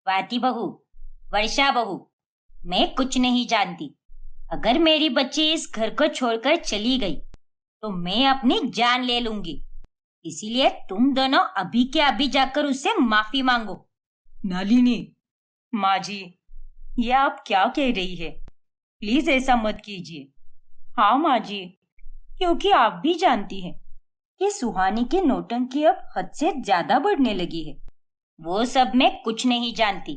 स्वाति बहू, वर्षा बहू, मैं कुछ नहीं जानती। अगर मेरी बच्ची इस घर को छोड़कर चली गई तो मैं अपनी जान ले लूंगी। इसीलिए तुम दोनों अभी के अभी जाकर उससे माफी मांगो। नलिनी, माँ जी, ये आप क्या कह रही है? प्लीज ऐसा मत कीजिए। हाँ माँ जी, क्योंकि आप भी जानती हैं कि सुहानी की नौटंकी अब हद से ज्यादा बढ़ने लगी है। वो सब मैं कुछ नहीं जानती,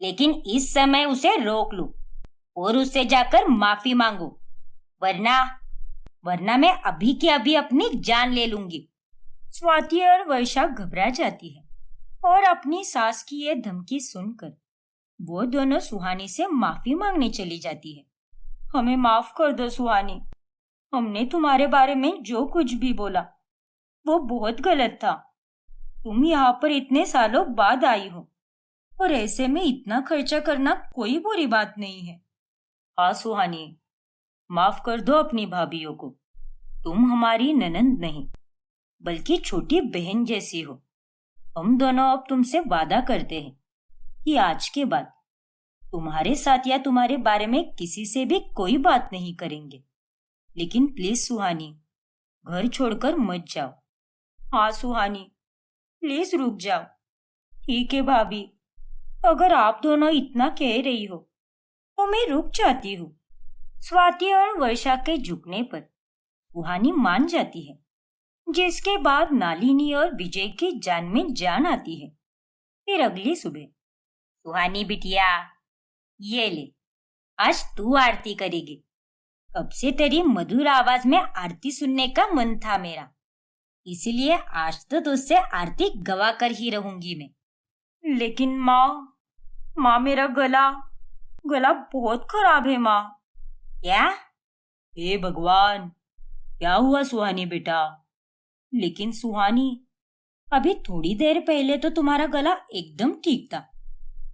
लेकिन इस समय उसे रोक लो और उससे जाकर माफी मांगो, वरना वरना मैं अभी के अभी अपनी जान ले लूंगी। स्वाति और वर्षा घबरा जाती है और अपनी सास की ये धमकी सुनकर वो दोनों सुहानी से माफी मांगने चली जाती है। हमें माफ कर दो सुहानी, हमने तुम्हारे बारे में जो कुछ भी बोला वो बहुत गलत था। तुम यहाँ पर इतने सालों बाद आई हो और ऐसे में इतना खर्चा करना कोई बुरी बात नहीं है। हाँ सुहानी, माफ कर दो अपनी भाभीियों को। तुम हमारी ननंद नहीं बल्कि छोटी बहन जैसी हो। हम दोनों अब तुमसे वादा करते हैं कि आज के बाद तुम्हारे साथ या तुम्हारे बारे में किसी से भी कोई बात नहीं करेंगे। लेकिन प्लीज सुहानी, घर छोड़कर मत जाओ। हाँ सुहानी, प्लीज रुक जाओ। ठीक है भाभी, अगर आप दोनों इतना कह रही हो तो मैं रुक जाती हूँ। स्वाति और वर्षा के झुकने पर सुहानी मान जाती है, जिसके बाद नालिनी और विजय की जान में जान आती है। फिर अगली सुबह, सुहानी बिटिया, ये ले, आज तू आरती करेगी। कब से तेरी मधुर आवाज में आरती सुनने का मन था मेरा, इसलिए आज तो तुझसे आरती गवा कर ही रहूंगी मैं। लेकिन माँ मेरा गला बहुत खराब है माँ। क्या? हे भगवान, क्या हुआ सुहानी बेटा? लेकिन सुहानी, अभी थोड़ी देर पहले तो तुम्हारा गला एकदम ठीक था,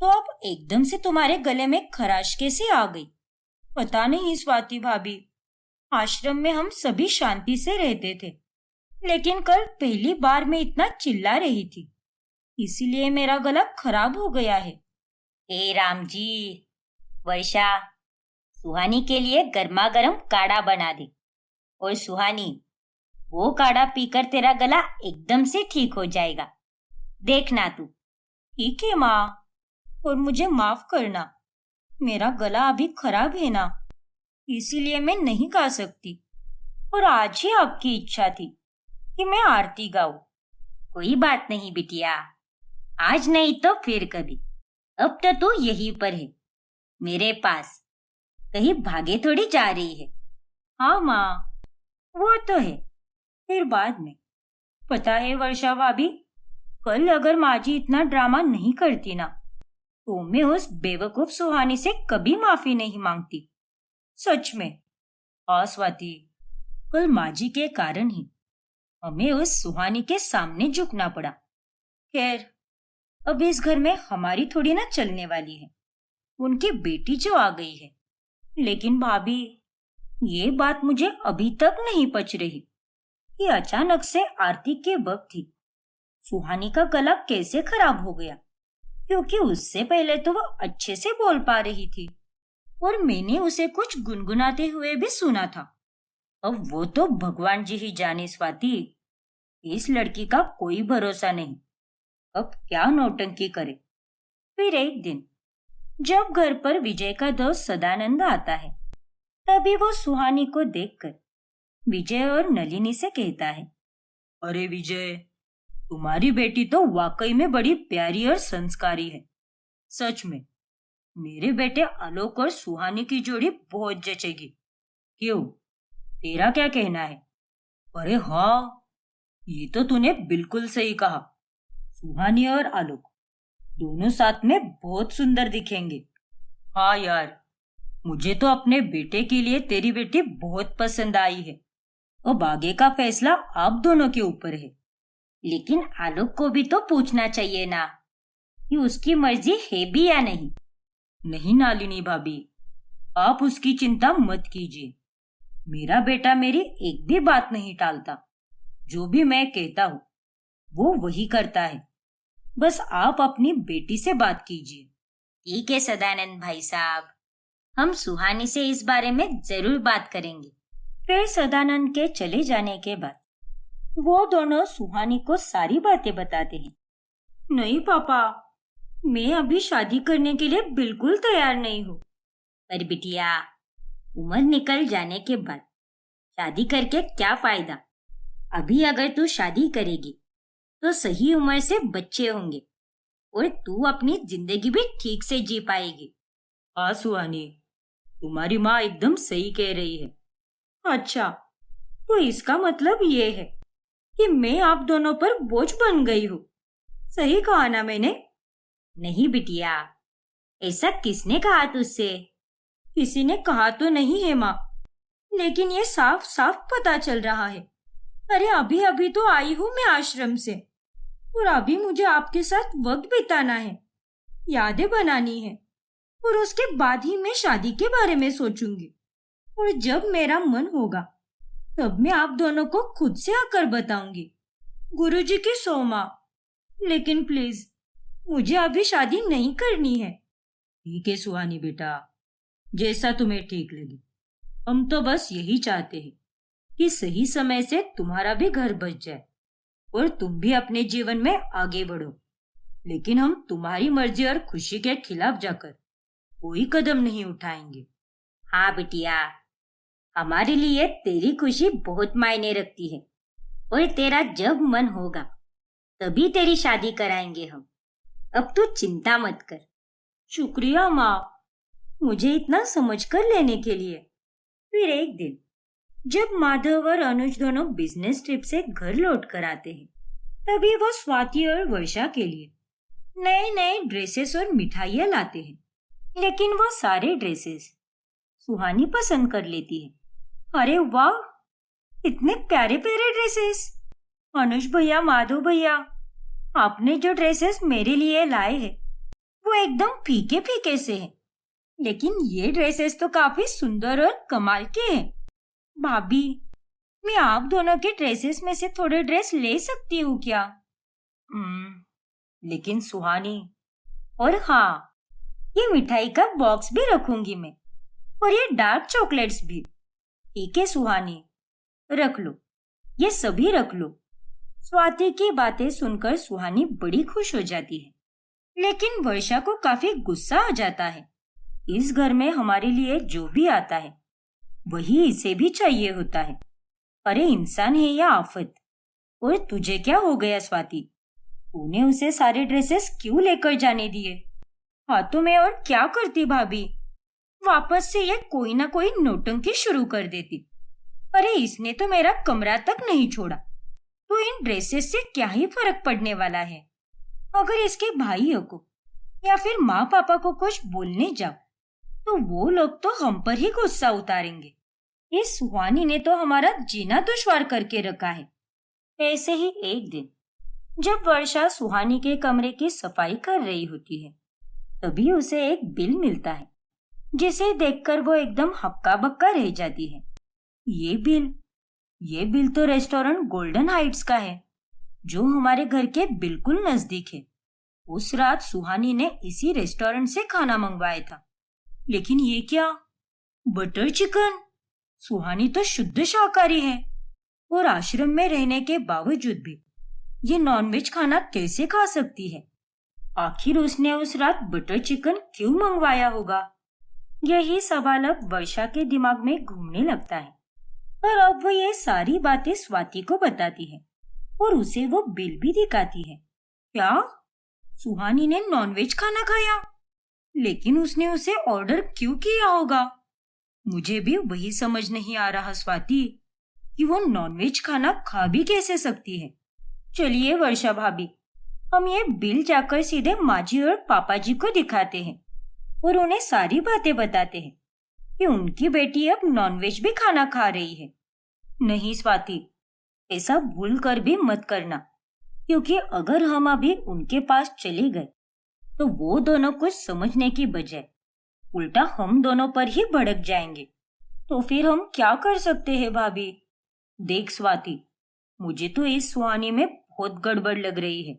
तो अब एकदम से तुम्हारे गले में खराश कैसे आ गई? पता नहीं स्वाति भाभी, आश्रम में हम सभी शांति से रहते थे, लेकिन कल पहली बार मैं इतना चिल्ला रही थी, इसीलिए मेरा गला खराब हो गया है। हे राम जी, वर्षा, सुहानी के लिए गर्मा गर्म काढ़ा बना दे। और सुहानी, वो काढ़ा पीकर तेरा गला एकदम से ठीक हो जाएगा, देखना तू। ठीक है माँ, और मुझे माफ करना, मेरा गला अभी खराब है ना, इसीलिए मैं नहीं गा सकती। और आज ही आपकी इच्छा थी कि मैं आरती गाऊं। कोई बात नहीं बिटिया, आज नहीं तो फिर कभी। अब तो तू यहीं पर है, मेरे पास, कहीं भागे थोड़ी जा रही है। हाँ माँ, वो तो है, फिर बाद में। पता है वर्षा भाभी, कल अगर माँ जी इतना ड्रामा नहीं करती ना, तो मैं उस बेवकूफ सुहानी से कभी माफी नहीं मांगती, सच में। हाँ स्वाति, कल माँ जी के कारण ही हमें उस सुहानी के सामने झुकना पड़ा। खैर, अब इस घर में हमारी थोड़ी ना चलने वाली है, उनकी बेटी जो आ गई है। लेकिन भाभी, ये बात मुझे अभी तक नहीं पच रही कि अचानक से आरती के वक्त ही सुहानी का गला कैसे खराब हो गया, क्योंकि उससे पहले तो वह अच्छे से बोल पा रही थी और मैंने उसे कुछ गुनगुनाते हुए भी सुना था। अब वो तो भगवान जी ही जाने स्वाति, इस लड़की का कोई भरोसा नहीं, अब क्या नौटंकी करे। फिर एक दिन जब घर पर विजय का दोस्त सदानंद आता है, तभी वो सुहानी को देखकर विजय और नलिनी से कहता है, अरे विजय, तुम्हारी बेटी तो वाकई में बड़ी प्यारी और संस्कारी है। सच में मेरे बेटे आलोक और सुहानी की जोड़ी बहुत जचेगी। क्यों, तेरा क्या कहना है? अरे हाँ, ये तो तूने बिल्कुल सही कहा। सुहानी और आलोक दोनों साथ में बहुत सुंदर दिखेंगे। हाँ यार, मुझे तो अपने बेटे के लिए तेरी बेटी बहुत पसंद आई है। अब आगे का फैसला आप दोनों के ऊपर है। लेकिन आलोक को भी तो पूछना चाहिए ना कि उसकी मर्जी है भी या नहीं। नहीं नालिनी भाभी, आप उसकी चिंता मत कीजिए। मेरा बेटा मेरी एक भी बात नहीं टालता, जो भी मैं कहता हूँ वो वही करता है। बस आप अपनी बेटी से बात कीजिए। ठीक है सदानंद भाई साहब, हम सुहानी से इस बारे में जरूर बात करेंगे। फिर सदानंद के चले जाने के बाद वो दोनों सुहानी को सारी बातें बताते हैं। नहीं पापा, मैं अभी शादी करने के लिए बिल्कुल तैयार नहीं हूँ। पर बिटिया, उम्र निकल जाने के बाद शादी करके क्या फायदा? अभी अगर तू शादी करेगी तो सही उम्र से बच्चे होंगे और तू अपनी जिंदगी भी ठीक से जी पाएगी। हाँ सुहानी, तुम्हारी माँ एकदम सही कह रही है। अच्छा, तो इसका मतलब ये है कि मैं आप दोनों पर बोझ बन गई हूँ। सही कहा ना मैंने? नहीं बिटिया, ऐसा किसने कहा तुझसे? किसी ने कहा तो नहीं है माँ, लेकिन ये साफ साफ पता चल रहा है। अरे अभी अभी तो आई हूँ मैं आश्रम से, और अभी मुझे आपके साथ वक्त बिताना है, यादें बनानी है, और उसके बाद ही मैं शादी के बारे में सोचूंगी। और जब मेरा मन होगा तब मैं आप दोनों को खुद से आकर बताऊंगी। गुरुजी की सौ माँ, लेकिन प्लीज मुझे अभी शादी नहीं करनी है। ठीक है सुहानी बेटा, जैसा तुम्हें ठीक लगे। हम तो बस यही चाहते हैं कि सही समय से तुम्हारा भी घर बच जाए और तुम भी अपने जीवन में आगे बढ़ो। लेकिन हम तुम्हारी मर्जी और खुशी के खिलाफ जाकर कोई कदम नहीं उठाएंगे। हाँ बिटिया, हमारे लिए तेरी खुशी बहुत मायने रखती है और तेरा जब मन होगा तभी तेरी शादी कराएंगे हम। अब तू चिंता मत कर। शुक्रिया माँ, मुझे इतना समझकर लेने के लिए। फिर एक दिन जब माधव और अनुज दोनों बिजनेस ट्रिप से घर लौट कर आते हैं, तभी वो स्वाति और वर्षा के लिए नए नए ड्रेसेस और मिठाइयाँ लाते हैं। लेकिन वो सारे ड्रेसेस सुहानी पसंद कर लेती है। अरे वाह, इतने प्यारे प्यारे ड्रेसेस! अनुज भैया, माधव भैया, आपने जो ड्रेसेस मेरे लिए लाए हैं वो एकदम फीके फीके से हैं, लेकिन ये ड्रेसेस तो काफी सुंदर और कमाल के हैं। भाभी, मैं आप दोनों के ड्रेसेस में से थोड़े ड्रेस ले सकती हूँ क्या? लेकिन सुहानी, और हाँ, ये मिठाई का बॉक्स भी रखूंगी मैं, और ये डार्क चॉकलेट्स भी। ठीक है सुहानी, रख लो, ये सभी रख लो। स्वाति की बातें सुनकर सुहानी बड़ी खुश हो जाती है, लेकिन वर्षा को काफी गुस्सा आ जाता है। इस घर में हमारे लिए जो भी आता है वही इसे भी चाहिए होता है। अरे इंसान है या आफत? और तुझे क्या हो गया स्वाति? तूने उसे सारे ड्रेसेस क्यों लेकर जाने दिए? हाँ तो मैं और क्या करती भाभी, वापस से ये कोई ना कोई नौटंकी शुरू कर देती। अरे इसने तो मेरा कमरा तक नहीं छोड़ा, तो इन ड्रेसेस से क्या ही फर्क पड़ने वाला है? अगर इसके भाइयों को या फिर माँ पापा को कुछ बोलने जाओ तो वो लोग तो हम पर ही गुस्सा उतारेंगे। इस सुहानी ने तो हमारा जीना दुश्वार करके रखा है। ऐसे ही एक दिन जब वर्षा सुहानी के कमरे की सफाई कर रही होती है, तभी उसे एक बिल मिलता है, जिसे देखकर वो एकदम हक्का बक्का रह जाती है। ये बिल तो रेस्टोरेंट गोल्डन हाइट्स का है, जो हमारे घर के बिल्कुल नजदीक है। उस रात सुहानी ने इसी रेस्टोरेंट से खाना मंगवाया था। लेकिन ये क्या, बटर चिकन? सुहानी तो शुद्ध शाकाहारी है, और आश्रम में रहने के बावजूद भी ये नॉनवेज खाना कैसे खा सकती है? आखिर उसने उस रात बटर चिकन क्यों मंगवाया होगा? यही सवाल अब वर्षा के दिमाग में घूमने लगता है, और अब वो ये सारी बातें स्वाति को बताती है और उसे वो बिल भी दिखाती है। क्या सुहानी ने नॉनवेज खाना खाया? लेकिन उसने उसे ऑर्डर क्यों किया होगा? मुझे भी वही समझ नहीं आ रहा स्वाति कि वो नॉनवेज खाना खा भी कैसे सकती है। चलिए वर्षा भाभी, हम ये बिल जाकर सीधे माँ जी और पापा जी को दिखाते हैं और उन्हें सारी बातें बताते हैं कि उनकी बेटी अब नॉनवेज भी खाना खा रही है। नहीं स्वाति, ऐसा भूल कर भी मत करना, क्योंकि अगर हम अभी उनके पास चले गए तो वो दोनों कुछ समझने की बजाय उल्टा हम दोनों पर ही भड़क जाएंगे। तो फिर हम क्या कर सकते हैं भाभी? देख स्वाति, मुझे तो इस सुहानी में बहुत गड़बड़ लग रही है।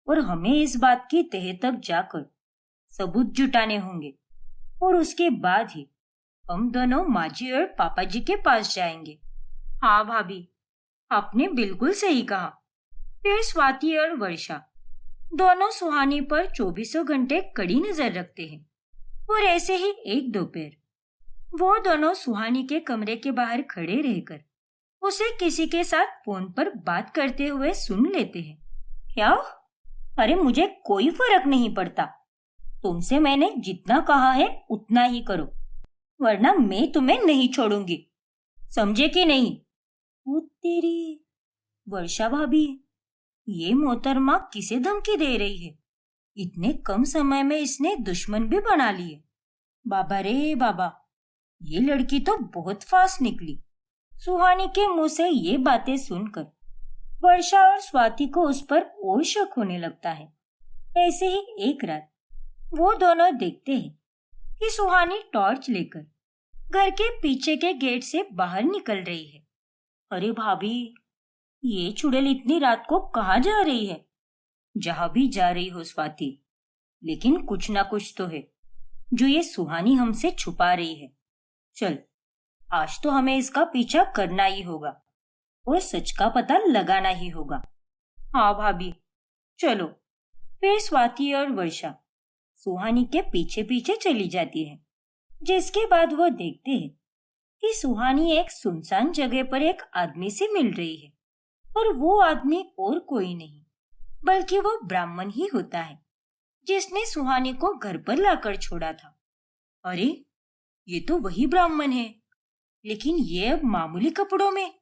और हमें इस बात की तह तक जाकर सबूत जुटाने होंगे और उसके बाद ही हम दोनों माँ जी और पापा जी के पास जाएंगे। हाँ भाभी, आपने बिल्कुल सही कहा। फिर स्वाति और वर्षा दोनों सुहानी पर 24 घंटे कड़ी नजर रखते हैं। और ऐसे ही एक दोपहर वो दोनों सुहानी के कमरे के बाहर खड़े रहकर उसे किसी के साथ फोन पर बात करते हुए सुन लेते हैं। क्या? अरे मुझे कोई फर्क नहीं पड़ता। तुमसे मैंने जितना कहा है उतना ही करो, वरना मैं तुम्हें नहीं छोड़ूंगी, समझे कि नहीं? ओ तेरी वर्षा भाभी, ये मोहतरमा किसे धमकी दे रही है? इतने कम समय में इसने दुश्मन भी बना लिए। बाबा रे बाबा, ये लड़की तो बहुत फास्ट निकली। सुहानी के मुंह से ये बातें सुनकर वर्षा और स्वाति को उस पर और शक होने लगता है। ऐसे ही एक रात वो दोनों देखते हैं कि सुहानी टॉर्च लेकर घर के पीछे के गेट से बाहर निकल रही है। अरे भाभी, ये चुड़ैल इतनी रात को कहाँ जा रही है? जहां भी जा रही हो स्वाति, लेकिन कुछ ना कुछ तो है जो ये सुहानी हमसे छुपा रही है। चल, आज तो हमें इसका पीछा करना ही होगा और सच का पता लगाना ही होगा। हाँ भाभी, चलो। फिर स्वाति और वर्षा सुहानी के पीछे पीछे चली जाती है, जिसके बाद वो देखते हैं कि सुहानी एक सुनसान जगह पर एक आदमी से मिल रही है और वो आदमी और कोई नहीं बल्कि वो ब्राह्मण ही होता है जिसने सुहानी को घर पर लाकर छोड़ा था। अरे, ये तो वही ब्राह्मण है, लेकिन ये अब मामूली कपड़ों में।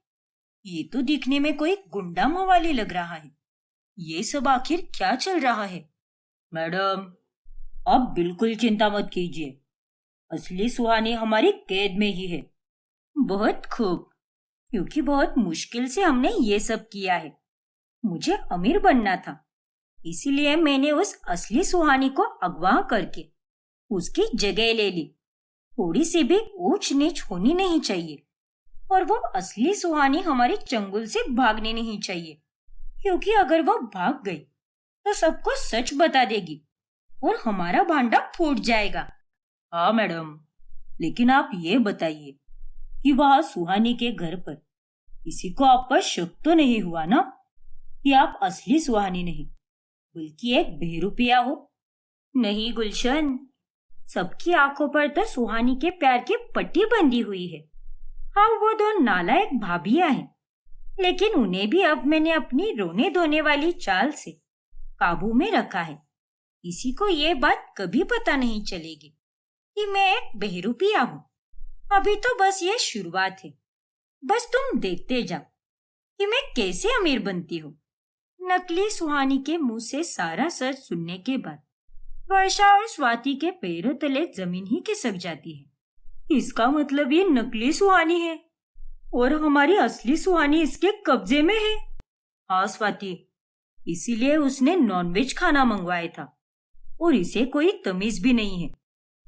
ये तो दिखने में कोई गुंडा मवाली लग रहा है। ये सब आखिर क्या चल रहा है? मैडम, आप बिल्कुल चिंता मत कीजिए, असली सुहानी हमारी कैद में ही है। बहुत खूब, क्योंकि बहुत मुश्किल से हमने ये सब किया है। मुझे अमीर बनना था, इसीलिए मैंने उस असली सुहानी को अगवा करके उसकी जगह ले ली। थोड़ी सी भी ऊंच नीच होनी नहीं चाहिए और वो असली सुहानी हमारे चंगुल से भागने नहीं चाहिए, क्योंकि अगर वो भाग गई तो सबको सच बता देगी और हमारा भांडा फूट जाएगा। हाँ मैडम, लेकिन आप ये बताइए कि वहां सुहानी के घर पर किसी को आप पर शक तो नहीं हुआ ना कि आप असली सुहानी नहीं बल्कि एक बेरुपया हो? नहीं गुलशन, सबकी आंखों पर तो सुहानी के प्यार की पट्टी बंधी हुई है। हाँ, वो दो नालायक भाभियां हैं, लेकिन उन्हें भी अब मैंने अपनी रोने धोने वाली चाल से काबू में रखा है। किसी को ये बात कभी पता नहीं चलेगी कि मैं एक बहरूपिया हूँ। अभी तो बस ये शुरुआत है। बस तुम देखते जाओ कि मैं कैसे अमीर बनती हूँ। नकली सुहानी के मुंह से सारा सच सुनने के बाद वर्षा और स्वाति के पैरों तले जमीन ही खिसक जाती है। इसका मतलब ये नकली सुहानी है और हमारी असली सुहानी इसके कब्जे में है। हाँ स्वाति, इसीलिए उसने नॉनवेज खाना मंगवाया था और इसे कोई तमीज भी नहीं है,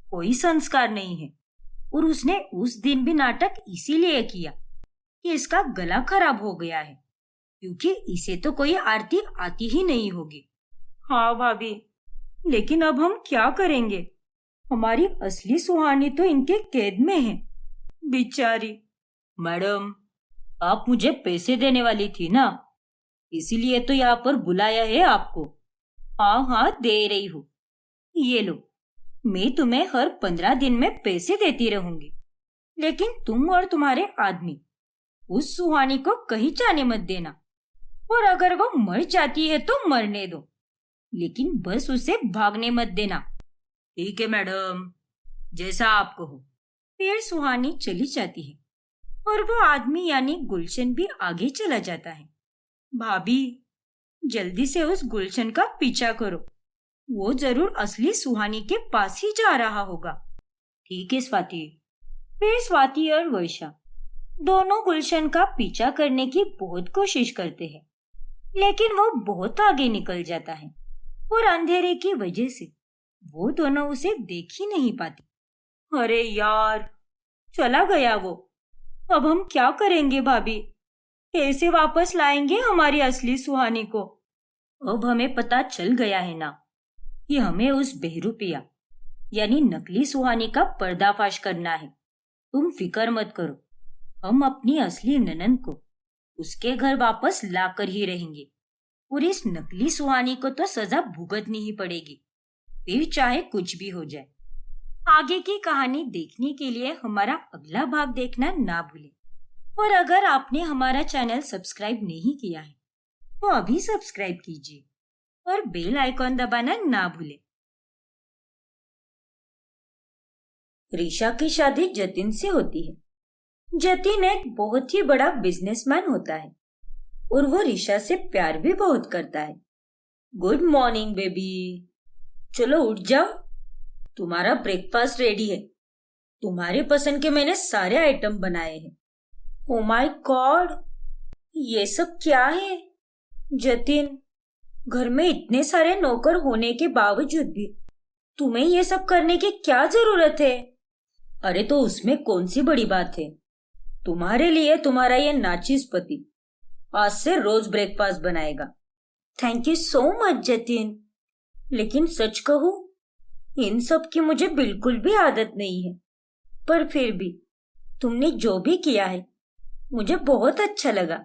कोई संस्कार नहीं है। और उसने उस दिन भी नाटक इसीलिए किया कि इसका गला खराब हो गया है, क्योंकि इसे तो कोई आरती आती ही नहीं होगी। हाँ भाभी, लेकिन अब हम क्या करेंगे? हमारी असली सुहानी तो इनके कैद में है, बेचारी। मैडम, आप मुझे पैसे देने वाली थी ना, इसीलिए तो यहाँ पर बुलाया है आपको। हाँ हाँ, दे रही हूँ। ये लो, मैं तुम्हें हर 15 दिन में पैसे देती रहूंगी, लेकिन तुम और तुम्हारे आदमी उस सुहानी को कहीं जाने मत देना। और अगर वो मर जाती है तो मरने दो, लेकिन बस उसे भागने मत देना। ठीक है मैडम, जैसा आप कहो। फिर सुहानी चली जाती है और वो आदमी यानी गुलशन भी आगे चला जाता है। भाभी, जल्दी से उस गुलशन का पीछा करो, वो जरूर असली सुहानी के पास ही जा रहा होगा। ठीक है स्वाति। फिर स्वाति और वर्षा दोनों गुलशन का पीछा करने की बहुत कोशिश करते हैं, लेकिन वो बहुत आगे निकल जाता है और अंधेरे की वजह से वो दोनों उसे देख ही नहीं पाते। अरे यार, चला गया वो। अब हम क्या करेंगे भाभी? कैसे वापस लाएंगे हमारी असली सुहानी को? अब हमें पता चल गया है ना कि हमें उस बहरूपिया यानी नकली सुहानी का पर्दाफाश करना है। तुम फिक्र मत करो, हम अपनी असली ननंद को उसके घर वापस लाकर ही रहेंगे और इस नकली सुहानी को तो सजा भुगतनी ही पड़ेगी, फिर चाहे कुछ भी हो जाए। आगे की कहानी देखने के लिए हमारा अगला भाग देखना ना भूलें। और अगर आपने हमारा चैनल सब्सक्राइब नहीं किया है तो अभी सब्सक्राइब कीजिए और बेल आइकॉन दबाना ना भूलें। रीशा की शादी जतिन से होती है। जतिन एक बहुत ही बड़ा बिजनेसमैन होता है और वो रीशा से प्यार भी बहुत करता है। गुड मॉर्निंग बेबी, चलो उठ जाओ, तुम्हारा ब्रेकफास्ट रेडी है। तुम्हारे पसंद के मैंने सारे आइटम बनाए हैं। ओ माय गॉड, ये सब क्या है? जतिन, घर में इतने सारे नौकर होने के बावजूद भी तुम्हें ये सब करने की क्या जरूरत है? अरे तो उसमें कौन सी बड़ी बात है? तुम्हारे लिए तुम्हारा ये नाचिस पति आज से रोज ब्रेकफास्ट बनाएगा। Thank you so much Jatin, लेकिन सच कहूं, इन सब की मुझे बिल्कुल भी आदत नहीं है, पर फिर भी तुमने जो भी किया है मुझे बहुत अच्छा लगा।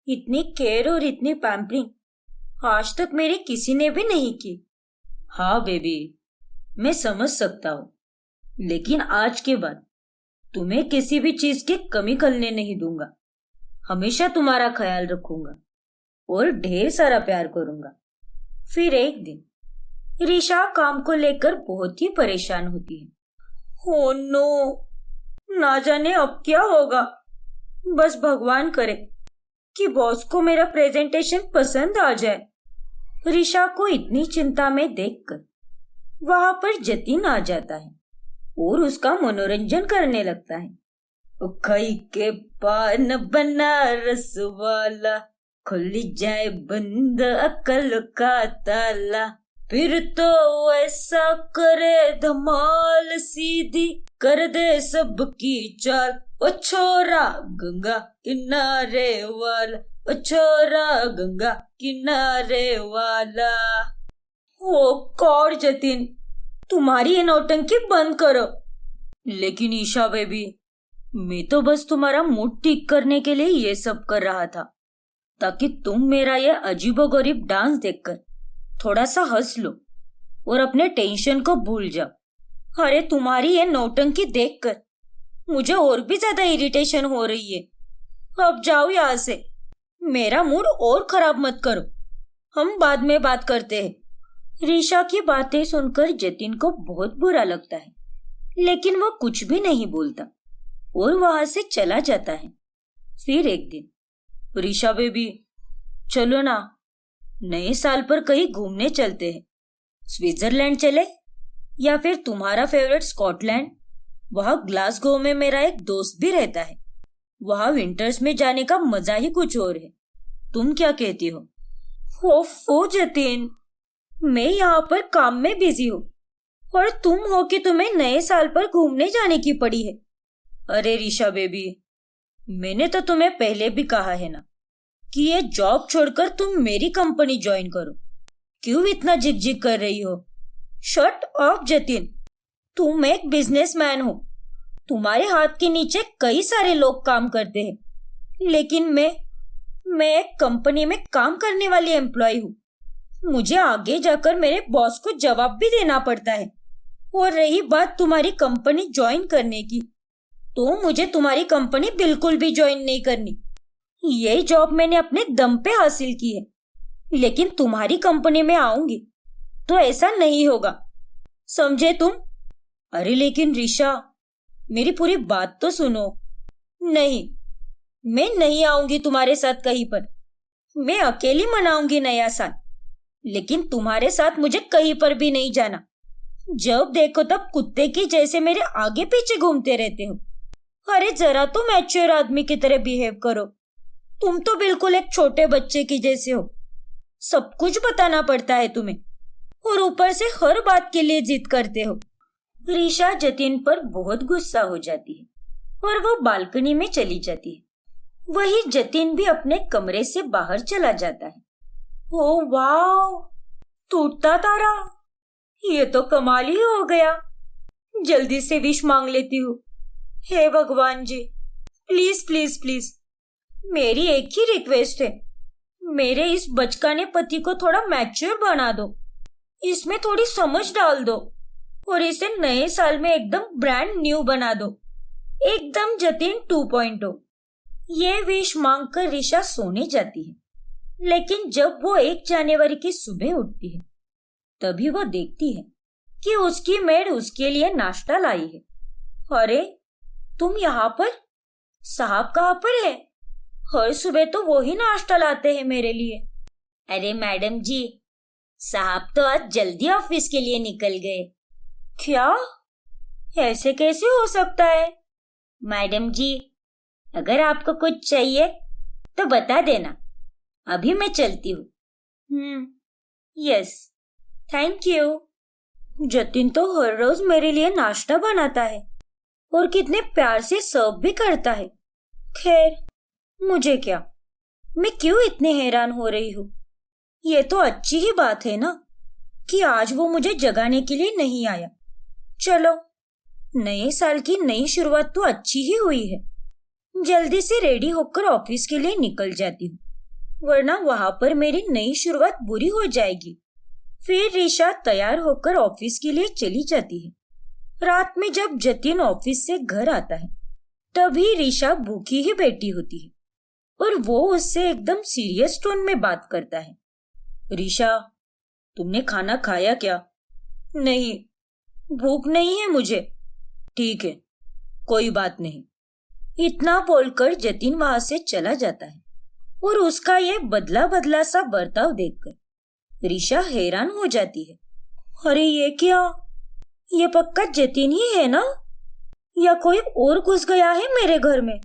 इतनी केयर और इतनी पैम्परिंग आज तक मेरी किसी ने भी नहीं की। हाँ बेबी, मैं समझ सकता हूँ, लेकिन आज के बाद तुम्हें किसी भी चीज की कमी करने नहीं दूंगा। हमेशा तुम्हारा ख्याल रखूंगा और ढेर सारा प्यार करूंगा। फिर एक दिन रीशा काम को लेकर बहुत ही परेशान होती है। ओह नो, ना जाने अब क्या होगा। बस भगवान करे कि बॉस को मेरा प्रेजेंटेशन पसंद आ जाए। रीशा को इतनी चिंता में देखकर वहां पर जतिन आ जाता है और उसका मनोरंजन करने लगता है। खई के पान बनारस वाला, खुल जाए बंद अकल का ताला, फिर तो ऐसा करे धमाल, सीधी कर दे सबकी चाल। ओ छोरा गंगा किनारे वाला, ओ छोरा गंगा किनारे वाला। ओ गॉड जतिन, तुम्हारी ये नौटंकी बंद करो। लेकिन ईशा बेबी, मैं तो बस तुम्हारा मूड ठीक करने के लिए ये सब कर रहा था, ताकि तुम मेरा ये अजीबोगरीब डांस देखकर थोड़ा सा हंस लो और अपने टेंशन को भूल जाओ। अरे तुम्हारी ये नौटंकी देखकर मुझे और भी ज्यादा इरिटेशन हो रही है। अब जाओ यहाँ से, मेरा मूड और खराब मत करो, हम बाद में बात करते हैं। रीशा की बातें सुनकर जतिन को बहुत बुरा लगता है, लेकिन वो कुछ भी नहीं बोलता और वहां से चला जाता है। फिर एक दिन, रीशा बेबी चलो ना, नए साल पर कहीं घूमने चलते हैं। स्विट्जरलैंड चले या फिर तुम्हारा फेवरेट स्कॉटलैंड। वहां ग्लासगो में मेरा एक दोस्त भी रहता है, वहां विंटर्स में जाने का मजा ही कुछ और है। तुम क्या कहती हो? ओफो जतिन, मैं यहाँ पर काम में बिजी हूँ और तुम हो कि तुम्हें नए साल पर घूमने जाने की पड़ी है। अरे रीशा बेबी, मैंने तो तुम्हें पहले भी कहा है ना कि ये जॉब छोड़कर तुम मेरी कंपनी ज्वाइन करो। क्यों इतना जिग कर रही हो? शट ऑफ जतिन, तुम एक बिजनेसमैन हो, तुम्हारे हाथ के नीचे कई सारे लोग काम करते हैं, लेकिन मैं एक कंपनी में काम करने वाली एम्प्लॉय हूँ। मुझे आगे जाकर मेरे बॉस को जवाब भी देना पड़ता है। और रही बात तुम्हारी कंपनी ज्वाइन करने की, तो मुझे तुम्हारी कंपनी बिल्कुल भी ज्वाइन नहीं करनी। ये जॉब मैंने अपने दम पे हासिल की है, लेकिन तुम्हारी कंपनी में आऊंगी तो ऐसा नहीं होगा, समझे तुम? अरे लेकिन रीशा, मेरी पूरी बात तो सुनो। नहीं, मैं नहीं आऊंगी तुम्हारे साथ कहीं पर। मैं अकेली मनाऊंगी नया साल, लेकिन तुम्हारे साथ मुझे कहीं पर भी नहीं जाना। जब देखो तब कुत्ते की जैसे मेरे आगे पीछे घूमते रहते हो। अरे जरा तो मैच्योर आदमी की तरह बिहेव करो। तुम तो बिल्कुल एक छोटे बच्चे की जैसे हो, सब कुछ बताना पड़ता है तुम्हें, और ऊपर से हर बात के लिए जिद करते हो। रीशा जतिन पर बहुत गुस्सा हो जाती है और वो बालकनी में चली जाती है। वही जतिन भी अपने कमरे से बाहर चला जाता है ओ वाह, टूटता तारा, ये तो कमाल ही हो गया। जल्दी से विश मांग लेती हूँ। हे भगवान जी, प्लीज प्लीज प्लीज, मेरी एक ही रिक्वेस्ट है, मेरे इस बचकाने पति को थोड़ा मैच्योर बना दो, इसमें थोड़ी समझ डाल दो और इसे नए साल में एकदम ब्रांड न्यू बना दो, एकदम जतिन 2.0। ये विश मांगकर ऋषा सोने जाती है, लेकिन जब वो 1 जनवरी की सुबह उठती है तभी वो देखती है कि उसकी मेड उसके लिए नाश्ता लाई है। अरे तुम यहाँ पर? साहब कहाँ पर है? हर सुबह तो वो ही नाश्ता लाते हैं मेरे लिए। अरे मैडम जी, साहब तो आज जल्दी ऑफिस के लिए निकल गए। क्या? ऐसे कैसे हो सकता है? मैडम जी, अगर आपको कुछ चाहिए तो बता देना, अभी मैं चलती हूँ। Yes, thank you. जतिन तो हर रोज मेरे लिए नाश्ता बनाता है और कितने प्यार से सर्व भी करता है। खैर, मुझे क्या, मैं क्यों इतनी हैरान हो रही हूँ? ये तो अच्छी ही बात है ना कि आज वो मुझे जगाने के लिए नहीं आया। चलो, नए साल की नई शुरुआत तो अच्छी ही हुई है। जल्दी से रेडी होकर ऑफिस के लिए निकल जाती हूँ, वरना वहां पर मेरी नई शुरुआत बुरी हो जाएगी। फिर ऋषा तैयार होकर ऑफिस के लिए चली जाती है। रात में जब जतिन ऑफिस से घर आता है तभी ऋषा भूखी ही बैठी होती है और वो उससे एकदम सीरियस टोन में बात करता है। ऋषा, तुमने खाना खाया क्या? नहीं, भूख नहीं है मुझे। ठीक है, कोई बात नहीं। इतना बोलकर जतिन वहां से चला जाता है और उसका ये बदला बदला सा बर्ताव देखकर ऋषा हैरान हो जाती है। अरे ये क्या? ये पक्का जतिन ही है ना? या कोई और घुस गया है मेरे घर में?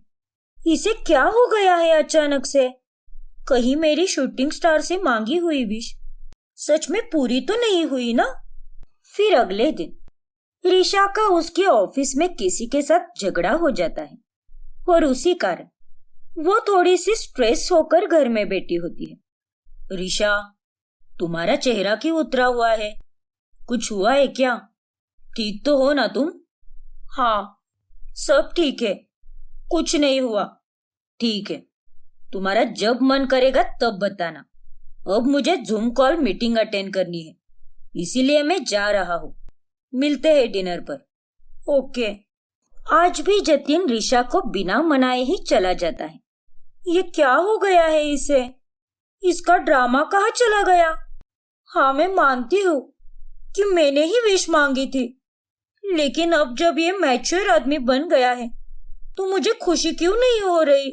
इसे क्या हो गया है अचानक से? कहीं मेरी शूटिंग स्टार से मांगी हुई विश सच में पूरी तो नहीं हुई ना? फिर अगले दिन ऋषा का उसके ऑफिस में किसी के साथ झगड़ा हो जाता है और उसी कारण वो थोड़ी सी स्ट्रेस होकर घर में बैठी होती है। ऋषा, तुम्हारा चेहरा क्यों उतरा हुआ है? कुछ हुआ है क्या? ठीक तो हो ना तुम? हाँ, सब ठीक है, कुछ नहीं हुआ। ठीक है, तुम्हारा जब मन करेगा तब बताना। अब मुझे जूम कॉल मीटिंग अटेंड करनी है, इसीलिए मैं जा रहा हूँ। मिलते हैं डिनर पर। ओके। आज भी जतिन ऋषा को बिना मनाए ही चला जाता है। ये क्या हो गया है इसे? इसका ड्रामा कहाँ चला गया? हाँ, मैं मानती हूँ कि मैंने ही विश मांगी थी, लेकिन अब जब ये मैच्योर आदमी बन गया है तो मुझे खुशी क्यों नहीं हो रही?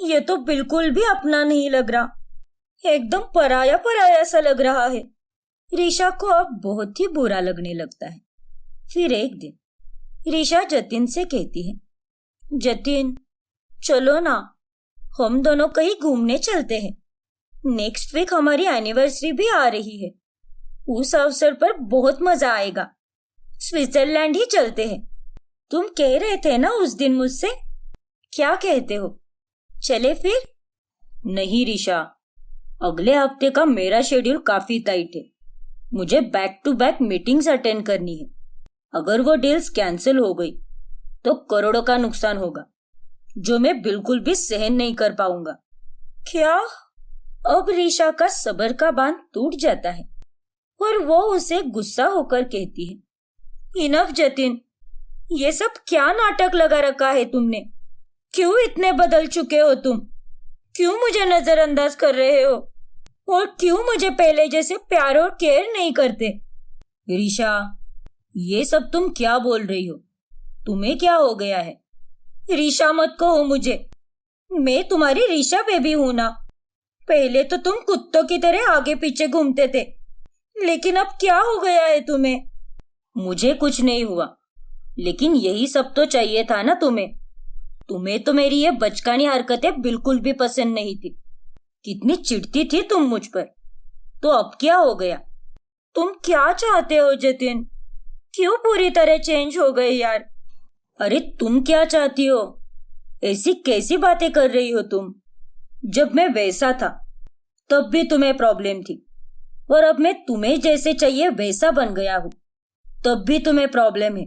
ये तो बिल्कुल भी अपना नहीं लग रहा, एकदम पराया पराया सा लग रहा है। ऋषा को अब बहुत ही बुरा लगने लगता है। फिर एक दिन ऋषा जतिन से कहती है, जतिन, चलो ना, हम दोनों कहीं घूमने चलते हैं। नेक्स्ट वीक हमारी एनिवर्सरी भी आ रही है, उस अवसर पर बहुत मजा आएगा। स्विट्जरलैंड ही चलते हैं। तुम कह रहे थे ना उस दिन मुझसे, क्या कहते हो? चले फिर? नहीं ऋषा, अगले हफ्ते का मेरा शेड्यूल काफी टाइट है। मुझे back to back meetings attend करनी है। अगर वो डील्स कैंसिल हो गई तो करोड़ों का नुकसान होगा, जो मैं बिल्कुल भी सहन नहीं कर पाऊंगा। क्या? अब ऋषा का सब्र का बांध टूट जाता है और वो उसे गुस्सा होकर कहती है, इनफ जतिन, ये सब क्या नाटक लगा रखा है तुमने? क्यों इतने बदल चुके हो तुम? क्यों मुझे नजरअंदाज कर रहे हो? और क्यों मुझे पहले जैसे प्यार और केयर नहीं करते? ऋषा, ये सब तुम क्या बोल रही हो? तुम्हें क्या हो गया है? ऋषा मत कहो मुझे, मैं तुम्हारी ऋषा बेबी हूं ना। पहले तो तुम कुत्तों की तरह आगे पीछे घूमते थे, लेकिन अब क्या हो गया है तुम्हें? मुझे कुछ नहीं हुआ, लेकिन यही सब तो चाहिए था ना तुम्हें। तुम्हें तो मेरी ये बचकानी हरकतें बिल्कुल भी पसंद नहीं थी। कितनी चिढ़ती थी तुम मुझ पर, तो अब क्या हो गया? तुम क्या चाहते हो जतिन? क्यों पूरी तरह चेंज हो गए यार? अरे तुम क्या चाहती हो? ऐसी कैसी बातें कर रही हो तुम? जब मैं वैसा था तब भी तुम्हें प्रॉब्लम थी, और अब मैं तुम्हें जैसे चाहिए वैसा बन गया हूँ, तब भी तुम्हें प्रॉब्लम है।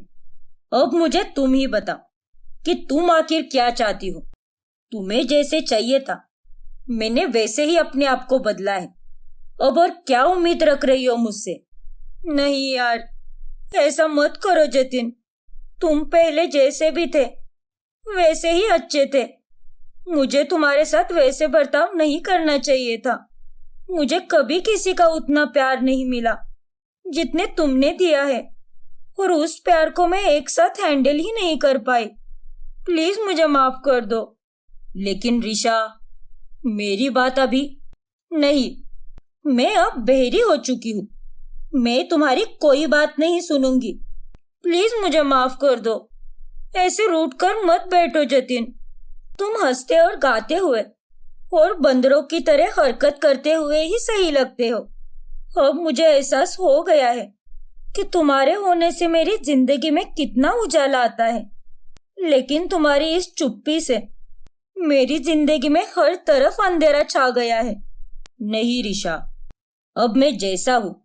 अब मुझे तुम ही बताओ कि तुम आखिर क्या चाहती हो। तुम्हें जैसे चाहिए था मैंने वैसे ही अपने आप को बदला है, अब और क्या उम्मीद रख रही हो मुझसे? नहीं यार, ऐसा मत करो जतिन। तुम पहले जैसे भी थे वैसे ही अच्छे थे। मुझे तुम्हारे साथ वैसे बर्ताव नहीं करना चाहिए था। मुझे कभी किसी का उतना प्यार नहीं मिला जितने तुमने दिया है, और उस प्यार को मैं एक साथ हैंडल ही नहीं कर पाई। प्लीज मुझे माफ कर दो। लेकिन ऋषा, मेरी बात अभी नहीं। मैं अब बहरी हो चुकी हूँ। मैं तुम्हारी कोई बात नहीं सुनूंगी। प्लीज मुझे माफ कर दो। ऐसे रूठ कर मत बैठो जतिन। तुम हंसते और गाते हुए और बंदरों की तरह हरकत करते हुए ही सही लगते हो। अब मुझे एहसास हो गया है कि तुम्हारे होने से मेरी जिंदगी में कितना उजाला आता है, लेकिन तुम्हारी इस चुप्पी से मेरी जिंदगी में हर तरफ अंधेरा छा गया है। नहीं ऋषा, अब मैं जैसा हूँ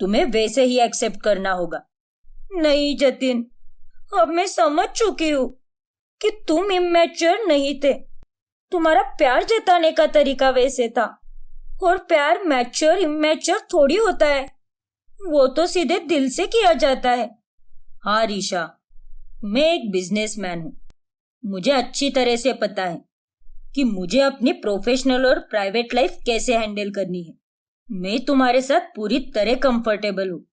तुम्हें वैसे ही एक्सेप्ट करना होगा। नहीं जतिन, अब मैं समझ चुकी हूँ कि तुम इमैच्योर नहीं थे। तुम्हारा प्यार जताने का तरीका वैसे था, और प्यार मैच्योर इमैच्योर थोड़ी होता है, वो तो सीधे दिल से किया जाता है। हाँ ऋषा, मैं एक बिजनेसमैन हूँ। मुझे अच्छी तरह से पता है कि मुझे अपनी प्रोफेशनल और प्राइवेट लाइफ कैसे हैंडल करनी है। मैं तुम्हारे साथ पूरी तरह कंफर्टेबल हूँ,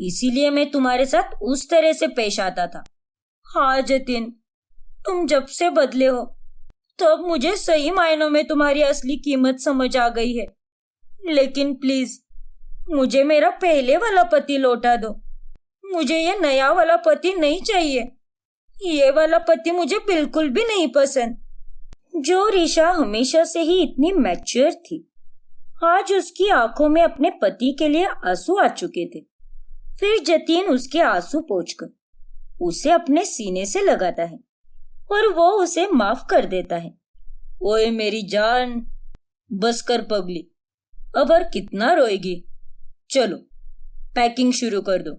इसीलिए मैं तुम्हारे साथ उस तरह से पेश आता था। हाँ जतिन, तुम जब से बदले हो तब मुझे सही मायनों में तुम्हारी असली कीमत समझ आ गई है। लेकिन प्लीज मुझे मेरा पहले वाला पति लौटा दो। मुझे ये नया वाला पति नहीं चाहिए। ये वाला पति मुझे बिल्कुल भी नहीं पसंद। जो ऋषा हमेशा से ही इतनी मैच्योर थी, आज उसकी आंखों में अपने पति के लिए आंसू आ चुके थे। फिर जतीन उसके आंसू पोंछकर उसे अपने सीने से लगाता है और वो उसे माफ कर देता है। ओए मेरी जान, बस कर पगली, अब और कितना रोएगी? चलो पैकिंग शुरू कर दो।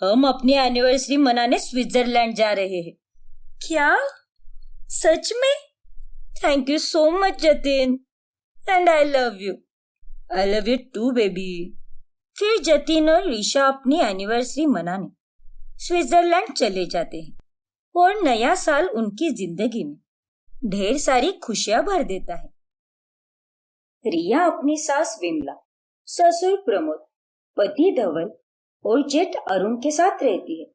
हम अपनी एनिवर्सरी मनाने स्विट्जरलैंड जा रहे हैं। क्या? सच में? Thank you so much Jatin, and I love you. I love you too baby. फिर जतिन और ऋषा अपनी एनिवर्सरी मनाने स्विट्जरलैंड चले जाते हैं, और नया साल उनकी जिंदगी में ढेर सारी खुशियां भर देता है। रिया अपनी सास विमला, ससुर प्रमोद, पति धवल और जेठ अरुण के साथ रहती है।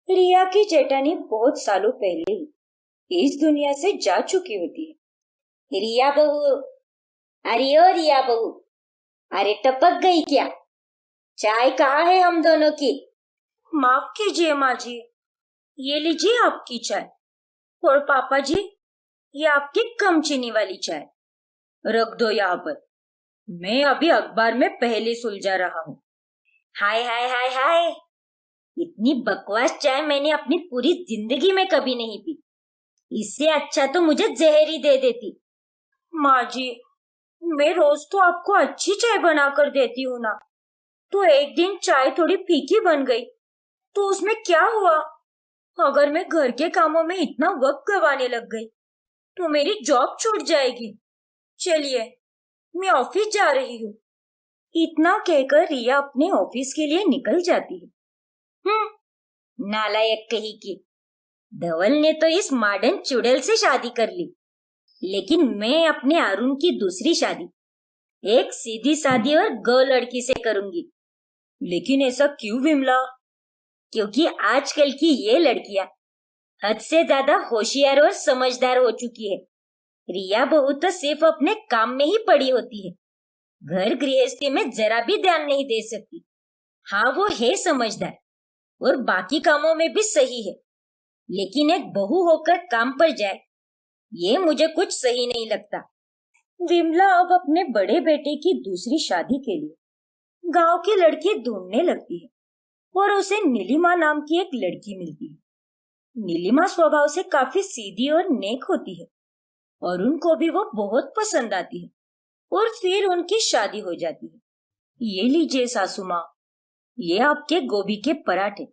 रिया की जेठानी बहुत सालों पहले ही इस दुनिया से जा चुकी होती है। रिया बहू, अरे ओ रिया बहू, अरे टपक गई क्या? चाय कहाँ है हम दोनों की? माफ कीजिए माँ जी, ये लीजिए आपकी चाय, और पापा जी ये आपकी कम चीनी वाली चाय। रख दो यहाँ पर, मैं अभी अखबार में पहले सुलझा रहा हूँ। हाय हाय हाय हाय, इतनी बकवास चाय मैंने अपनी पूरी जिंदगी में कभी नहीं पी। इससे अच्छा तो मुझे जहर ही दे देती। माँ जी, मैं रोज तो आपको अच्छी चाय बनाकर देती हूँ ना, तो एक दिन चाय थोड़ी फीकी बन गई तो उसमें क्या हुआ? अगर मैं घर के कामों में इतना वक्त गंवाने लग गई तो मेरी जॉब छूट जाएगी। चलिए मैं ऑफिस जा रही हूँ। इतना कहकर रिया अपने ऑफिस के लिए निकल जाती है। नालायक कहीं की। धवल ने तो इस मॉडर्न चुड़ैल से शादी कर ली, लेकिन मैं अपने अरुण की दूसरी शादी एक सीधी सादी और गौ लड़की से करूंगी। लेकिन ऐसा क्यों विमला? क्योंकि आजकल की ये लड़कियां हद से ज्यादा होशियार और समझदार हो चुकी है। रिया बहू तो सिर्फ अपने काम में ही पड़ी होती है, घर गृहस्थी में जरा भी ध्यान नहीं दे सकती। हाँ वो है समझदार और बाकी कामों में भी सही है, लेकिन एक बहू होकर काम पर जाए ये मुझे कुछ सही नहीं लगता। विमला अब अपने बड़े बेटे की दूसरी शादी के लिए गांव की लड़की ढूंढने लगती है, और उसे नीलिमा नाम की एक लड़की मिलती है। नीलिमा स्वभाव से काफी सीधी और नेक होती है और उनको भी वो बहुत पसंद आती है। और फिर उनकी शादी हो जाती है। ये लीजिए सासू माँ, ये आपके गोभी के पराठे।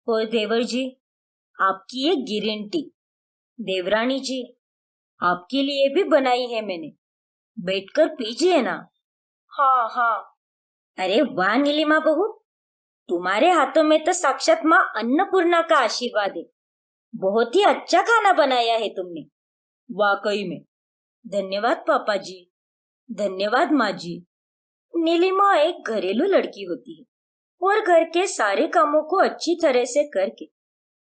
और देवर जी, आपकी ये गिरीन टी। देवरानी जी, आपके लिए भी बनाई है मैंने, बैठकर पीजिए ना। हाँ हाँ। अरे वाह नीलिमा बहू, तुम्हारे हाथों में तो साक्षात माँ अन्नपूर्णा का आशीर्वाद है। बहुत ही अच्छा खाना बनाया है तुमने, वाकई में। धन्यवाद पापा जी, धन्यवाद माँ जी। नीलिमा एक घरेलू लड़की होती है और घर के सारे कामों को अच्छी तरह से करके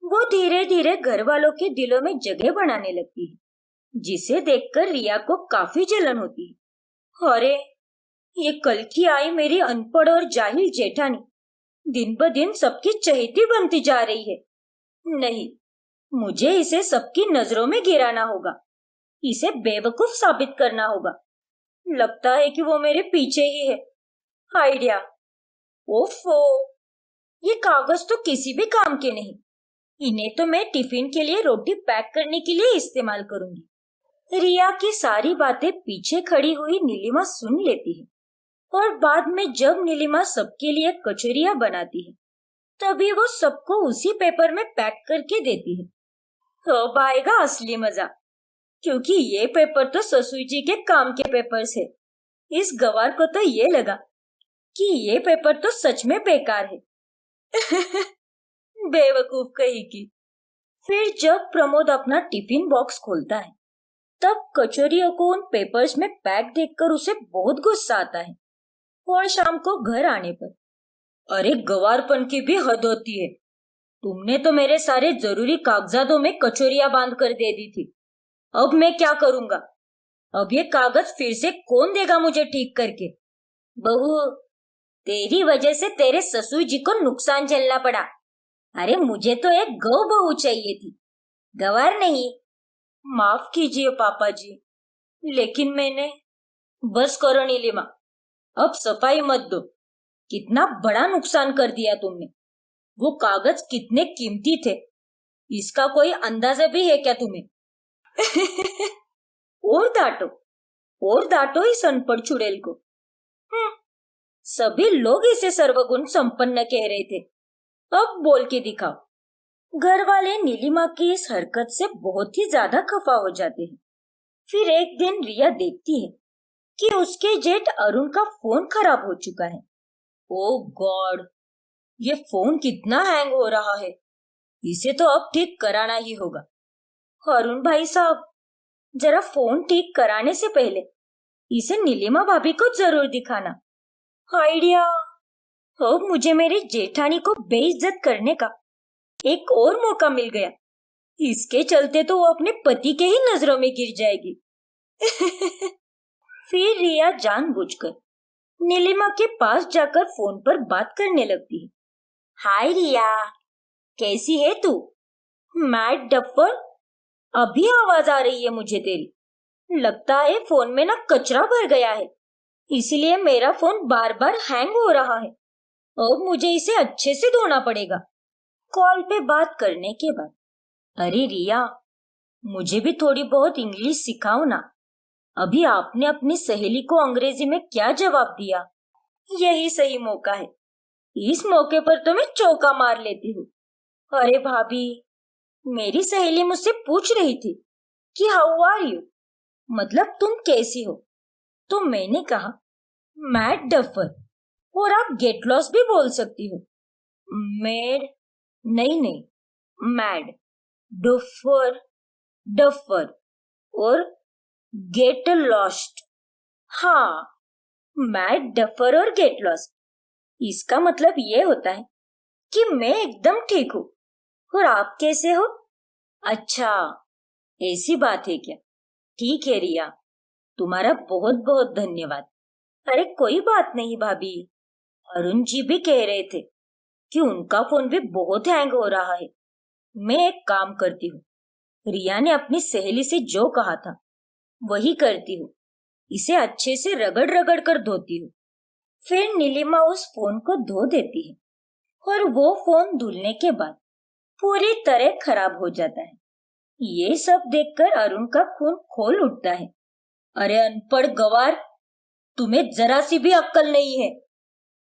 वो धीरे धीरे घर वालों के दिलों में जगह बनाने लगती है, जिसे देखकर रिया को काफी जलन होती है। अरे, ये कल की आई मेरी अनपढ़ और जाहिल जेठानी दिन ब दिन सबकी चहेती बनती जा रही है। नहीं, मुझे इसे सबकी नजरों में गिराना होगा, इसे बेवकूफ साबित करना होगा। लगता है कि वो मेरे पीछे ही है। आइडिया। ओफो, ये कागज तो किसी भी काम के नहीं। इन्हें तो मैं टिफिन के लिए रोटी पैक करने के लिए इस्तेमाल करूंगी। रिया की सारी बातें पीछे खड़ी हुई नीलिमा सुन लेती है और बाद में जब नीलिमा सबके लिए कचौरियां बनाती है तभी वो सबको उसी पेपर में पैक करके देती है। अब आएगा असली मजा, क्योंकि ये पेपर तो ससुर जी के काम के पेपर्स है। इस गवार को तो ये लगा कि ये पेपर तो सच में बेकार है। बेवकूफ कही की। फिर जब प्रमोद अपना टिफिन बॉक्स खोलता है तब कचौरियों को उन पेपर्स में पैक देखकर उसे बहुत गुस्सा आता है। और शाम को घर आने पर, अरे गवारपन की भी हद होती है। तुमने तो मेरे सारे जरूरी कागजातों में कचौरियां बांध कर दे दी थी। अब मैं क्या करूंगा? अब ये कागज फिर से कौन देगा मुझे ठीक करके? बहू, तेरी वजह से तेरे ससुर जी को नुकसान झेलना पड़ा। अरे मुझे तो एक गौ बहू चाहिए थी, गवार नहीं। माफ कीजिए पापा जी, लेकिन मैंने। बस करो नीलिमा, अब सफाई मत दो। कितना बड़ा नुकसान कर दिया तुमने। वो कागज कितने कीमती थे, इसका कोई अंदाजा भी है क्या तुम्हें? और डांटो इस अनपढ़ चुड़ैल को। सभी लोग इसे सर्वगुण संपन्न कह रहे थे, अब बोल के दिखाओ। घर वाले नीलिमा की इस हरकत से बहुत ही ज्यादा खफा हो जाते हैं। फिर एक दिन रिया देखती है कि उसके जेठ अरुण का फोन खराब हो चुका है। ओ गॉड, ये फोन कितना हैंग हो रहा है, इसे तो अब ठीक कराना ही होगा। अरुण भाई साहब, जरा फोन ठीक कराने से पहले इसे नीलिमा भाभी को जरूर दिखाना। आइडिया। अब मुझे मेरी जेठानी को बेइज्जत करने का एक और मौका मिल गया। इसके चलते तो वो अपने पति के ही नजरों में गिर जाएगी। फिर रिया जानबूझकर नीलिमा के पास जाकर फोन पर बात करने लगती है। हाय रिया, कैसी है तू? मैड डफर, अभी आवाज आ रही है मुझे तेरी। लगता है फोन में ना कचरा भर गया है, इसलिए मेरा फोन बार बार हैंग हो रहा है। अब मुझे इसे अच्छे से धोना पड़ेगा। कॉल पे बात करने के बाद, अरे रिया, मुझे भी थोड़ी बहुत इंग्लिश सिखाओ ना। अभी आपने अपनी सहेली को अंग्रेजी में क्या जवाब दिया? यही सही मौका है, इस मौके पर तो मैं चौका मार लेती हूँ। अरे भाभी, मेरी सहेली मुझसे पूछ रही थी कि हाउ आर यू, मतलब तुम कैसी हो? तो मैंने कहा मैड डफर, और आप गेट लॉस भी बोल सकती हो। मैड नहीं, मैड डफर, डफर और गेट लॉस्ट। हाँ, मैड डफर और गेट लॉस्ट, इसका मतलब ये होता है कि मैं एकदम ठीक हूँ और आप कैसे हो? अच्छा, ऐसी बात है क्या? ठीक है रिया, तुम्हारा बहुत बहुत धन्यवाद। अरे कोई बात नहीं भाभी, अरुण जी भी कह रहे थे कि उनका फोन भी बहुत हैंग हो रहा है। मैं एक काम करती हूँ, रिया ने अपनी सहेली से जो कहा था वही करती हूँ। इसे अच्छे से रगड़ रगड़ कर धोती हूँ। फिर नीलिमा उस फोन को धो देती है और वो फोन धुलने के बाद पूरी तरह खराब हो जाता है। ये सब देखकर अरुण का खून खोल उठता है। अरे अनपढ़ गवार, तुम्हें जरा सी भी अक्ल नहीं है।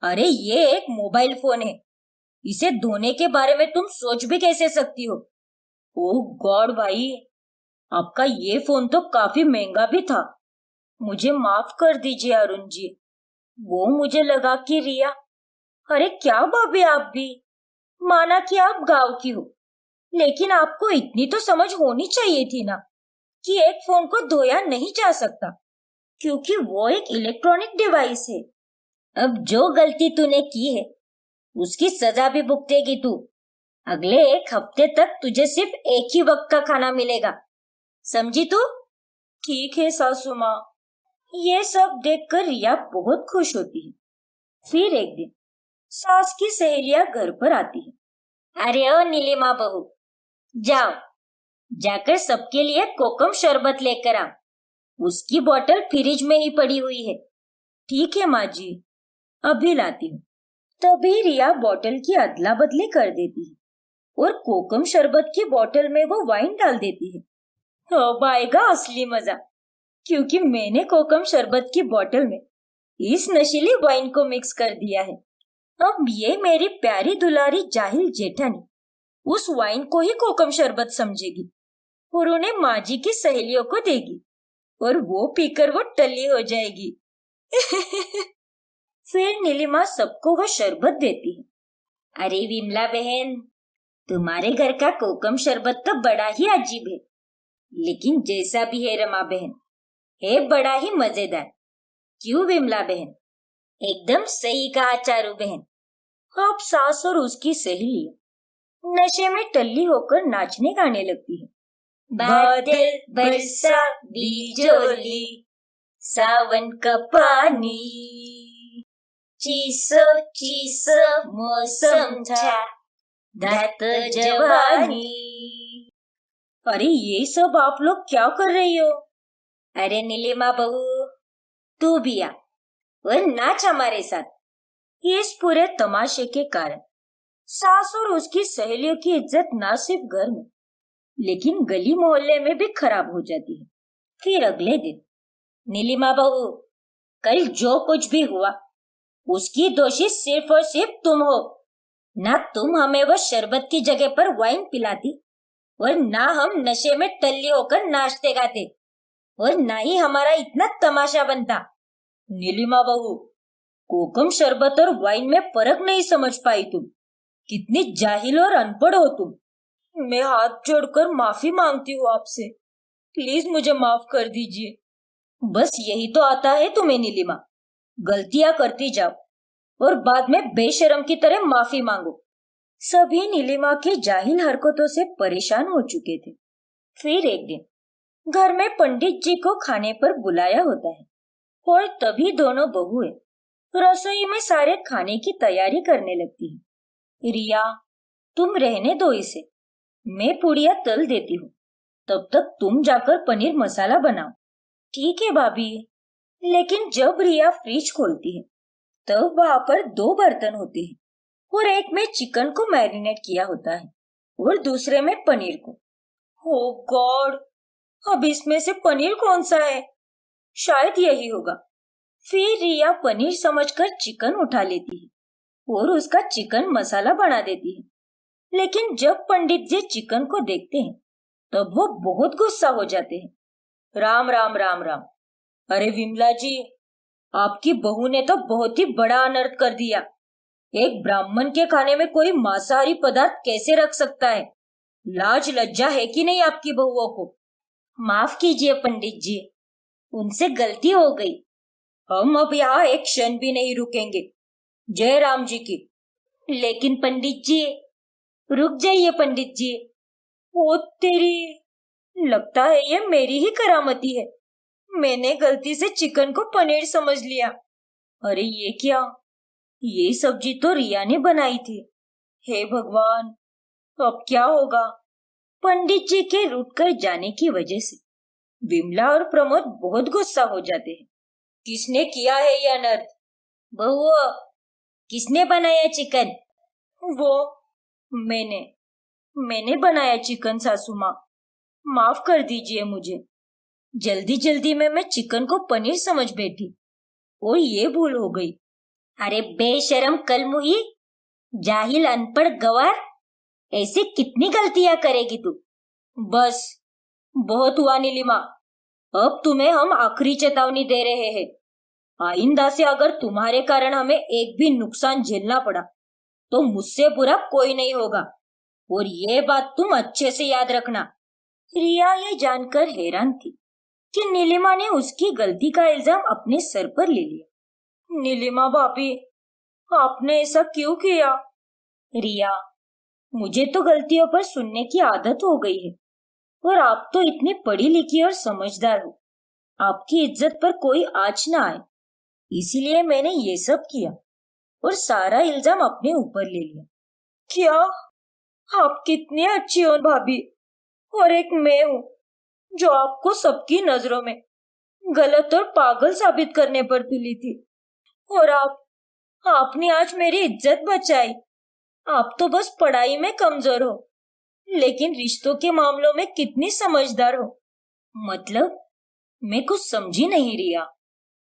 अरे ये एक मोबाइल फोन है, इसे धोने के बारे में तुम सोच भी कैसे सकती हो? ओह गॉड भाई, आपका ये फोन तो काफी महंगा भी था। मुझे माफ कर दीजिए अरुण जी। वो मुझे लगा कि रिया। अरे क्या भाभी आप भी, माना कि आप गांव की हो, लेकिन आपको इतनी तो समझ होनी चाहिए थी ना कि एक फोन को धोया नहीं जा सकता, क्योंकि वो एक इलेक्ट्रॉनिक डिवाइस है। अब जो गलती तूने की है उसकी सजा भी भुगतेगी तू। अगले एक हफ्ते तक तुझे सिर्फ एक ही वक्त का खाना मिलेगा, समझी तू? ठीक है सासू माँ। ये सब देखकर रिया बहुत खुश होती है। फिर एक दिन सास की सहेलियां घर पर आती है। अरे ओ नीलिमा बहू, जाओ जाकर सबके लिए कोकम शरबत लेकर आ। उसकी बोतल फ्रिज में ही पड़ी हुई है। ठीक है माँ जी, अभी लाती हूँ। तभी रिया बोतल की अदला बदली कर देती है और कोकम शरबत की बोतल में वो वाइन डाल देती है। अब आएगा असली मजा, क्योंकि मैंने कोकम शरबत की बोतल में इस नशीली वाइन को मिक्स कर दिया है। अब ये मेरी प्यारी दुलारी जाहिल जेठानी उस वाइन को ही कोकम शरबत समझेगी और उन्हें माँ जी की सहेलियों को देगी और वो पीकर वो टल्ली हो जाएगी। फिर नीलिमा सबको वो शरबत देती है। अरे विमला बहन, तुम्हारे घर का कोकम शरबत तो बड़ा ही अजीब है, लेकिन जैसा भी है रमा बहन, है बड़ा ही मजेदार। क्यों विमला बहन? एकदम सही कहा चारू बहन। अब सास और उसकी सहेली नशे में टल्ली होकर नाचने गाने लगती है। बादल बरसा बिजोली, सावन का पानी, चीसो चीसो मौसम था, दात जवानी। अरे ये सब आप लोग क्या कर रही हो? अरे नीलिमा बहू, तू भी आ और नाच हमारे साथ। इस पूरे तमाशे के कारण सास और उसकी सहेलियों की इज्जत न सिर्फ घर में लेकिन गली मोहल्ले में भी खराब हो जाती है। फिर अगले दिन, नीलिमा बहू, कल जो कुछ भी हुआ उसकी दोषी सिर्फ और सिर्फ तुम हो। ना तुम हमें वो शरबत की जगह पर वाइन पिलाती और ना हम नशे में टल्ली होकर नाचते गाते और ना ही हमारा इतना तमाशा बनता। नीलिमा बहू, कोकम शरबत और वाइन में फर्क नहीं समझ पाई तुम। कितनी जाहिल और अनपढ़ हो तुम। मैं हाथ जोड़कर माफी मांगती हूँ आपसे, प्लीज मुझे माफ कर दीजिए। बस यही तो आता है तुम्हें नीलिमा, गलतियां करती जाओ और बाद में बेशर्म की तरह माफी मांगो। सभी नीलिमा की जाहिल हरकतों से परेशान हो चुके थे। फिर एक दिन घर में पंडित जी को खाने पर बुलाया होता है और तभी दोनों बहुएं रसोई में सारे खाने की तैयारी करने लगती है। रिया, तुम रहने दो इसे, मैं पुड़िया तल देती हूँ, तब तक तुम जाकर पनीर मसाला बनाओ। ठीक है भाभी। लेकिन जब रिया फ्रिज खोलती है तब वहां पर 2 बर्तन होते हैं और एक में चिकन को मैरिनेट किया होता है और दूसरे में पनीर को। ओ गॉड, अब इसमें से पनीर कौन सा है? शायद यही होगा। फिर रिया पनीर समझकर चिकन उठा लेती है और उसका चिकन मसाला बना देती है। लेकिन जब पंडित जी चिकन को देखते हैं तब वो बहुत गुस्सा हो जाते हैं। राम राम राम राम। अरे विमला जी, आपकी बहू ने तो बहुत ही बड़ा अनर्थ कर दिया। एक ब्राह्मण के खाने में कोई मांसाहारी पदार्थ कैसे रख सकता है? लाज लज्जा है कि नहीं आपकी बहुओं को? माफ कीजिए पंडित जी, उनसे गलती हो गई। हम अब यहाँ एक क्षण भी नहीं रुकेंगे। जय राम जी की। लेकिन पंडित जी, रुक जाइए पंडित जी। ओ तेरी, लगता है ये मेरी ही करामती है। मैंने गलती से चिकन को पनीर समझ लिया। अरे ये क्या, ये सब्जी तो रिया ने बनाई थी। हे भगवान, अब क्या होगा? पंडित जी के रुककर जाने की वजह से विमला और प्रमोद बहुत गुस्सा हो जाते हैं। किसने किया है ये अनर्थ? बहू, किसने बनाया चिकन? वो मैंने बनाया चिकन सासू माँ, माफ कर दीजिए मुझे। जल्दी जल्दी में मैं चिकन को पनीर समझ बैठी। और ये भूल हो गई। अरे बेशरम कलमुही, जाहिल अनपढ़ गवार, ऐसे कितनी गलतियां करेगी तू। बस, बहुत हुआ नीलिमा। अब तुम्हें हम आखिरी चेतावनी दे रहे हैं। आइंदा से अगर तुम्हारे कारण हमें एक भी नुकसान झेलना पड़ा तो मुझसे बुरा कोई नहीं होगा, और ये बात तुम अच्छे से याद रखना। रिया ये जानकर हैरान थी कि नीलिमा ने उसकी गलती का इल्जाम अपने सर पर ले लिया। नीलिमा भाभी, आपने ऐसा क्यों किया? रिया, मुझे तो गलतियों पर सुनने की आदत हो गई है, और आप तो इतनी पढ़ी लिखी और समझदार हो, आपकी इज्जत पर कोई आँच ना आए, इसीलिए मैंने ये सब किया और सारा इल्जाम अपने ऊपर ले लिया। क्या? आप कितनी अच्छी हो भाभी, और एक मैं हूँ जो आपको सबकी नजरों में गलत और पागल साबित करने पर तुली थी, और आपने आज मेरी इज्जत बचाई। आप तो बस पढ़ाई में कमजोर हो, लेकिन रिश्तों के मामलों में कितनी समझदार हो। मतलब, मैं कुछ समझी नहीं रिया।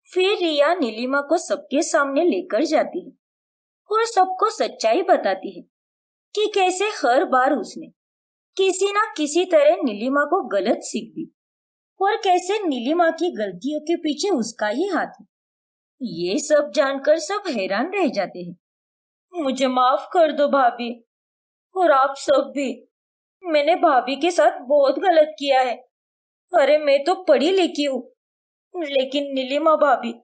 फिर रिया नीलिमा को सबके सामने लेकर जाती है और सबको सच्चाई बताती है कि कैसे हर बार उसने किसी ना किसी तरह नीलिमा को गलत सीख दी, और कैसे नीलिमा की गलतियों के पीछे उसका ही हाथ है। ये सब जानकर सब हैरान रह जाते हैं। मुझे माफ कर दो भाभी, और आप सब भी। मैंने भाभी के साथ बहुत गलत किया है। अरे मैं तो पढ़ी लिखी हूँ, लेकिन नीलिमा भाभी,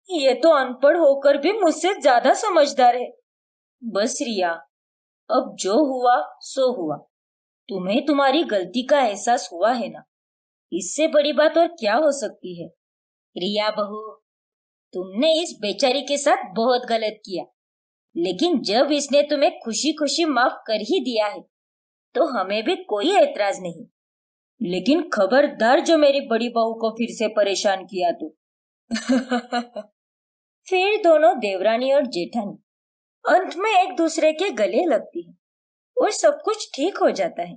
ये तो अनपढ़ होकर भी मुझसे ज्यादा समझदार है। बस रिया, अब जो हुआ सो हुआ। तुम्हें तुम्हारी गलती का एहसास हुआ है ना, इससे बड़ी बात और क्या हो सकती है। रिया बहू, तुमने इस बेचारी के साथ बहुत गलत किया, लेकिन जब इसने तुम्हें खुशी खुशी माफ कर ही दिया है तो हमें भी कोई ऐतराज नहीं। लेकिन खबरदार जो मेरी बड़ी बहू को फिर से परेशान किया तो। फिर दोनों देवरानी और जेठानी अंत में एक दूसरे के गले लगती है और सब कुछ ठीक हो जाता है।